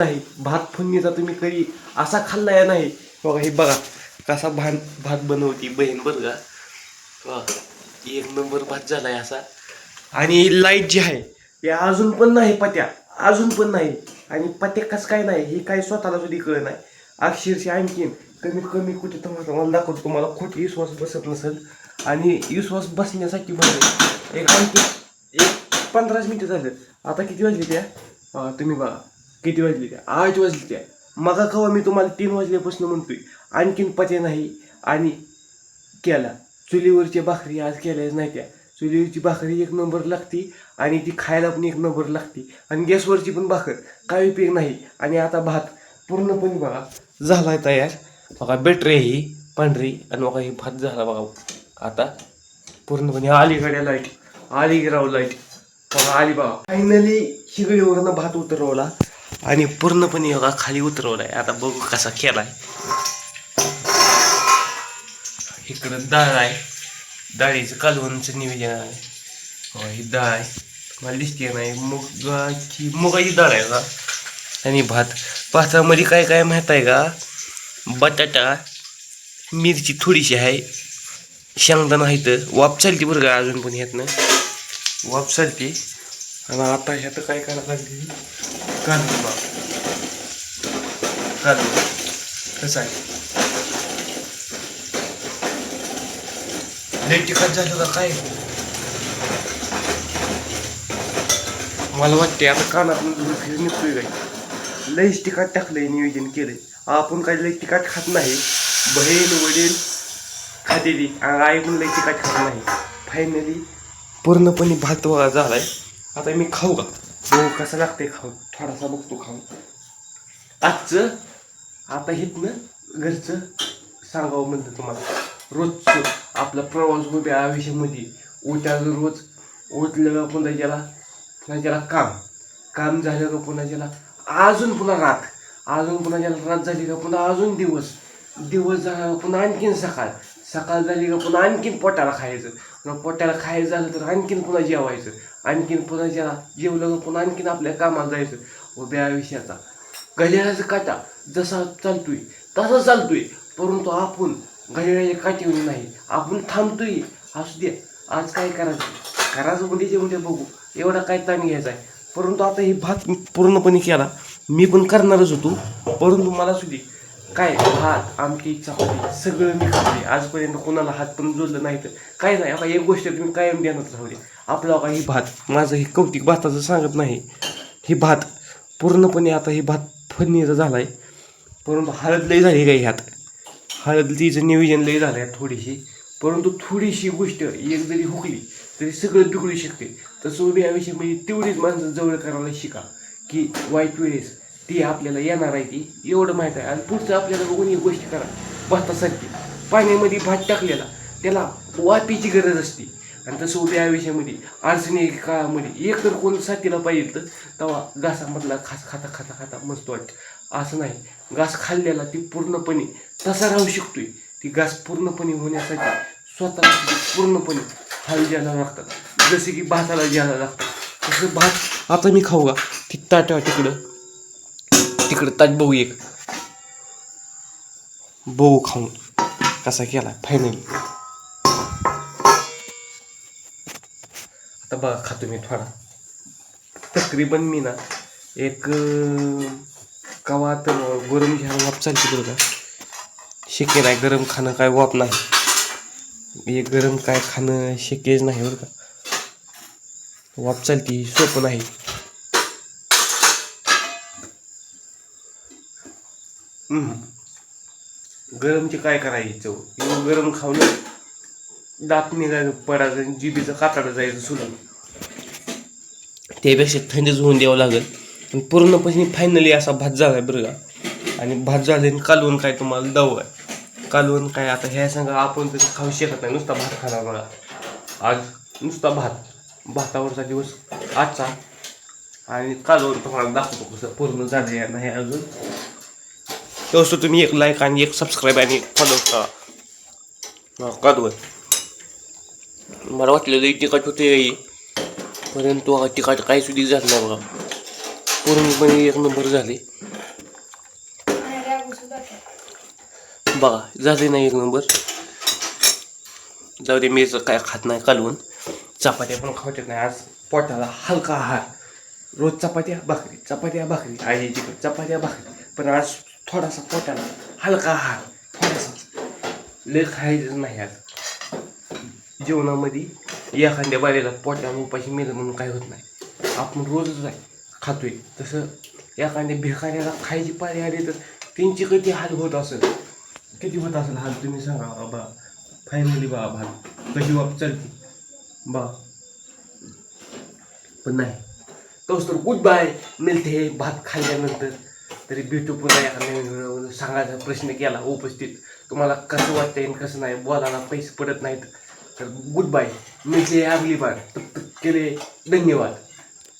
नाही भात फोडणीचा तुम्ही कधी असा खाल्ला या नाही बघा. हे बघा कसा भात बनवती बहीण बरं का. बघा, एक नंबर भात झालाय असा. आणि लाईट जी आहे ते अजून पण नाही पत्या, अजून पण नाही. आणि पत्या कसं काय नाही हे काही स्वतःला सुद्धा कळलं नाही. अक्षरशः आणखीन कमीत कमी कुठे तुम्हाला दाखवतो, तुम्हाला खोटी विश्वास बसत नसेल. आणि विश्वास बसण्यासाठी म्हणजे एक आणखी एक 15 मिनिटं झालं. आता किती वाजली त्या तुम्ही बघा किती वाजली त्या 8 वाजली त्या. मगा कवा मी तुम्हाला 3 वाजल्यापासून म्हणतोय आणखीन पत्या नाही. आणि केला चुलीवरची भाकरी आज केल्याच नाही त्या. चुलीवरची भाकरी एक नंबर लागती आणि ती खायला पण एक नंबर लागती. आणि गॅसवरची पण भाकर काही उपयोग नाही. आणि आता भात पूर्णपणे बघा झालाय तयार. बघा बॅटरी ही पांढरी आणि बघा ही भात झाला बघा. आता पूर्णपणे अलीकडे लाईट, अलीगराव लाईट बघा आली बघा. फायनली शिगडीवरनं भात उतरवला आणि पूर्णपणे बघा खाली उतरवलाय. आता बघू कसा केलाय. इकडं डाळ आहे, डाळीचं कालवणचं नियोजन आहे. ही डाळ आहे मला दिसते नाही, मुगाची डाळ आहे का. आणि भातामध्ये काय काय माहीत आहे का, बटाटा, मिरची थोडीशी आहे, शेंगदाणा आहे तर वाप चालते बरं का अजून पण ह्यातनं वाप चालते. आणि आता ह्यात काय करायला लागली कांदा कसं आहे. लई तिखट झालं का काय मला वाटते. आता कानात फिर निघतोय काय. लईच तिखट टाकलंय नियोजन केलंय. आपण काही लई तिखट खात नाही, बहीण वडील खातेली आणि आई पण लई तिखट खात नाही. फायनली पूर्णपणे भात झालाय. आता मी खाऊ का हो कसं लागतंय खाऊ, थोडासा बघतो खाऊ आजचं. आता हितनं घरचं सांगावं म्हणतं तुम्हाला. रोजचं आपला प्रवास उभ्या आयुष्यामध्ये उठायचं रोज. उठलं का पुन्हा ज्याला काम झालं का पुन्हा ज्याला अजून पुन्हा रात, अजून पुन्हा ज्याला रात झाली का पुन्हा अजून दिवस झाला पुन्हा आणखीन सकाळ झाली का पुन्हा आणखीन पोटाला खायचं. पुन्हा पोटाला खायचं झालं तर आणखीन पुन्हा जेवायचं. आणखीन पुन्हा ज्याला जेवलं का पुन्हा आणखीन आपल्या कामाला जायचं. उभ्या आयुष्याचा घड्याळाचा काटा जसा चालतोय तसा चालतोय, परंतु आपण घड्याळाच्या काठीवर नाही. आपण थांबतोय. असू द्या आज काय करायचं उद्या बघू, एवढा काय ताण घ्यायचा आहे. परंतु आता हे भात पूर्णपणे केला मी पण करणारच होतो. परंतु मला सुद्धा काय भात आमची इच्छा होती सगळं मी खाते. आजपर्यंत कोणाला हात पण जोडलं नाही तर काय नाही. आता एक गोष्ट तुम्ही कायम ध्यानात राहू दे. आपलं का ही भात माझं हे कौतिक भाताचं सांगत नाही. ही भात पूर्णपणे आता ही भात फोडणीचा झालाय. परंतु हळद लई झाली काही ह्यात, हळदीचं नियोजन लई झालं आहे थोडीशी. परंतु थोडीशी गोष्ट एक जरी हुकली तरी सगळं बिघडू शकते. तसं उभ्या आयुष्यामध्ये तेवढीच माणसं जवळ करायला शिका की वाईट वेळेस ती आपल्याला येणार आहे ती एवढं माहीत आहे. आणि पुढचं आपल्याला बघून एक गोष्ट करा. भातासारखी पाण्यामध्ये भात टाकलेला त्याला वापीची गरज असते. आणि तसं उभ्या आयुष्यामध्ये अडचणी काळामध्ये एक तर कोण साथीला पाहिजे तर तेव्हा घासामधला खाता मस्त वाटतं. असं नाही, घास खाल्लेला ती पूर्णपणे तसा राहू शकतोय. ती घास पूर्णपणे होण्यासाठी स्वतःला पूर्णपणे हाल द्यायला लागतात. जसे की भाताला द्यायला लागतात तसं भात आता मी खाऊ का ती ताट तिकडं ताट बघू एक बघू खाऊन कसा केला फायनली. आता बघा खातो मी थोडा. तकरीबन मी ना एक कवा तर गरम घ्यायला वाप चालते बरं का. शक्य नाही गरम खाणं काय वाप नाही. हे गरम काय खाणं शक्यच नाही बरं का. वाप चालती सोपं नाही. गरमचे काय करायची चव. गरम खाऊन दात निघायचं पडायचं, जिबीचं कातडं जायचं सुद्धा. त्यापेक्षा थंडीच होऊन द्यावं लागेल. पण पूर्णपणे फायनली असा भात झाला बरं का. आणि भात झाले कालवण काय तुम्हाला दाव आहे. कालवण काय आता ह्या सांगा आपण तरी खाऊ शकत नाही. नुसता भात खाणार बघा. आज नुसता भातावरचा दिवस आजचा. आणि कालवण तुम्हाला दाखवतो कसं पूर्ण झालं या नाही अजून. तेवढं तुम्ही एक लाईक आणि एक सबस्क्राईब आणि फॉलो करा कालवण. मला वाटलं तिखट होते परंतु तिखट काही सुद्धा झालं नाही बघा. पूर्णपणे एक नंबर झाले. बघा झाले नाही एक नंबर. जाऊ दे, मी काय खात नाही कालवून. चपात्या पण खावत नाही आज. पोटाला हलका आहार. रोज चपात्या भाकरी आई तिकडे चपात्या भाकरी, पण आज थोडासा पोटाला हलका आहार. थोडासा लय खायचं नाही आज. जेवणामध्ये एखाद्या बारीला पोटाला उपाशी मेलं म्हणून काय होत नाही. आपण रोजच आहे खातोय. तसं एखाद्या भिकाऱ्याला खायची पाळी आली तर त्यांची किती हाल होत असेल, हाल तुम्ही सांगा बाबा. फायनली बाबा हाल कशी बाब चालते बा. पण नाही तोच तर गुड बाय मिळते भात खाल्ल्यानंतर. तरी भेटू पुन्हा एखाद्या सांगायचा प्रश्न केला उपस्थित. तुम्हाला कसं वाटतंय आणि कसं नाही, बोलायला पैसे पडत नाहीत तर गुड बाय मिळते अगली बार. तब तक के लिए धन्यवाद.